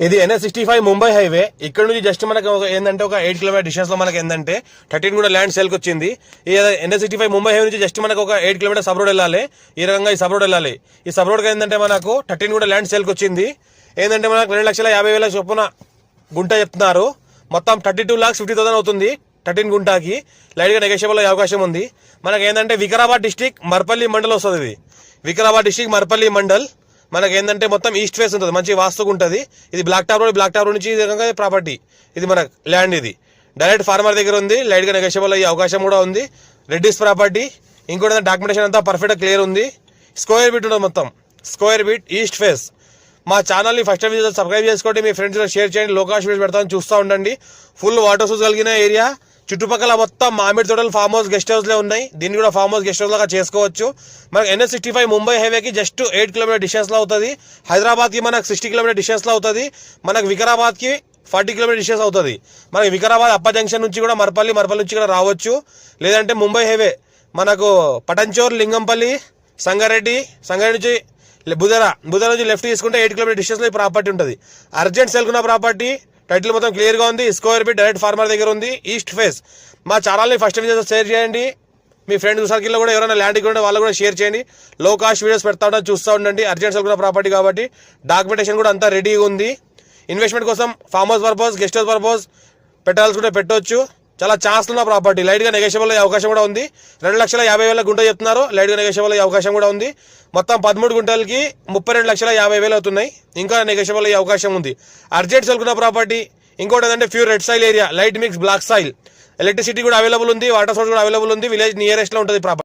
ఇది NH65 Mumbai highway. ఇక్కడ నుంచి జస్ట్ మనకు ఏంటంటే ఒక 8 కిలోమీటర్ డిస్టెన్స్ లో మనకి ఏంటంటే 13 కూడా ల్యాండ్ సేల్ కి వచ్చింది. ఈ NH65 ముంబై హైవే నుంచి జస్ట్ మనకు ఒక 8 కిలోమీటర్ సబ్ రోడ్ వెళ్ళాలి. ఈ రకంగా ఈ సబ్ రోడ్ వెళ్ళాలి. ఈ సబ్ రోడ్ ఏంటంటే మనకు 13 కూడా ల్యాండ్ సేల్ కి వచ్చింది. ఏంటంటే మనకు 2,50,000 చొప్పున గుంట చెప్తున్నారు. మొత్తం 32,50,000 అవుతుంది 13 గుంటాకి. లైట్ గా నెగోషియబుల్ అయ్యే అవకాశం ఉంది. మనకి ఏంటంటే వికారాబాద్ డిస్టిక్ మర్పల్లి మండల్ వస్తుంది. ఇది వికారాబాద్ డిస్టిక్ మర్పల్లి మండల్. మనకి ఏంటంటే మొత్తం ఈస్ట్ ఫేస్ ఉంటుంది, మంచి వాస్తుగా ఉంటుంది. ఇది బ్లాక్ టాప్ రోడ్ నుంచి ఈ రకంగా ప్రాపర్టీ. ఇది మన ల్యాండ్. ఇది డైరెక్ట్ ఫార్మర్ దగ్గర ఉంది. లైట్ గా నెగోషియబుల్ అయ్యే అవకాశం కూడా ఉంది. రెడ్డిస్ ప్రాపర్టీ. ఇంకోటి డాక్యుమెంటేషన్ అంతా పర్ఫెక్ట్ క్లియర్ ఉంది. స్క్వేర్ బిట్ ఉంటుంది, మొత్తం స్క్వేర్ బిట్ ఈస్ట్ ఫేస్. మా ఛానల్ని ఫస్ట్ టైం సబ్స్క్రైబ్ చేసుకోండి, మీ ఫ్రెండ్స్ షేర్ చేయండి. లోకాష్ వీడియోస్ పెడతామని చూస్తూ ఉండండి. ఫుల్ వాటర్ సోర్స్ కలిగిన ఏరియా. చుట్టుపక్కల మొత్తం మామిడి తోటలు ఫామ్ హౌస్ గెస్ట్ హౌస్లే ఉన్నాయి. దీన్ని కూడా ఫామ్ హౌస్ గెస్ట్ హౌస్ లాగా చేసుకోవచ్చు. మనకు NH65 ముంబై హైవేకి జస్ట్ 8 కిలోమీటర్ డిస్టెన్స్ లో అవుతుంది. హైదరాబాద్కి మనకు 60 కిలోమీటర్ డిస్టెన్స్ లో అవుతుంది. మనకు వికారాబాద్కి 40 కిలోమీటర్ డిస్టెన్స్ అవుతుంది. మనకి వికారాబాద్ అప్ప జంక్షన్ నుంచి కూడా మర్పల్లి నుంచి కూడా రావచ్చు. లేదంటే ముంబై హైవే మనకు పటంచోర్, లింగంపల్లి, సంగారెడ్డి నుంచి బుధరా నుంచి లెఫ్ట్ తీసుకుంటే 8 కిలోమీటర్ డిస్టెన్స్ లో ఈ ప్రాపర్టీ ఉంటుంది. అర్జెంట్ సెల్కున్న ప్రాపర్టీ. టైటిల్ మొత్తం క్లియర్ గా ఉంది. స్క్వేర్ బిట్ డైరెక్ట్ ఫార్మర్ దగ్గర ఉంది. East face. మా ఛానల్ని ఫస్ట్ టైం షేర్ చేయండి. మీ ఫ్రెండ్ సర్కిల్లో కూడా ఎవరైనా ల్యాండ్ ఉంటే వాళ్ళు కూడా షేర్ చేయండి. లో కాస్ట్ వీడియోస్ పెడతా ఉంటాను, చూస్తూ ఉండండి. అర్జెంట్ సెల్కున్న ప్రాపర్టీ కాబట్టి డాక్యుమెంటేషన్ కూడా అంతా రెడీగా ఉంది. ఇన్వెస్ట్మెంట్ కోసం farm house purpose, guest house purpose పెట్టాల్సుకుంటే పెట్టవచ్చు. చాలా ఛాన్స్ ఉన్న ప్రాపర్టీ. లైట్ గా నెగోషియబుల్ అయ్యే అవకాశం కూడా ఉంది. 2,50,000 గుంట చెప్తున్నారు. లైట్ గా నెగోషియబుల్ అయ్యే అవకాశం కూడా ఉంది. మొత్తం 13 గుంటలకి 32,50,000 అవుతున్నాయి. ఇంకా నెగోషియబుల్ అయ్యే అవకాశం ఉంది. అర్జెంట్ సెల్కున్న ప్రాపర్టీ. ఇంకోటి ఏంటంటే pure red soil area, light mix black soil. Electricity కూడా అవైలబుల్ ఉంది. వాటర్ సోర్స్ కూడా అవైలబుల్ ఉంది. విలేజ్ నియరెస్ట్ లో ఉంటుంది ప్రాపర్టీ.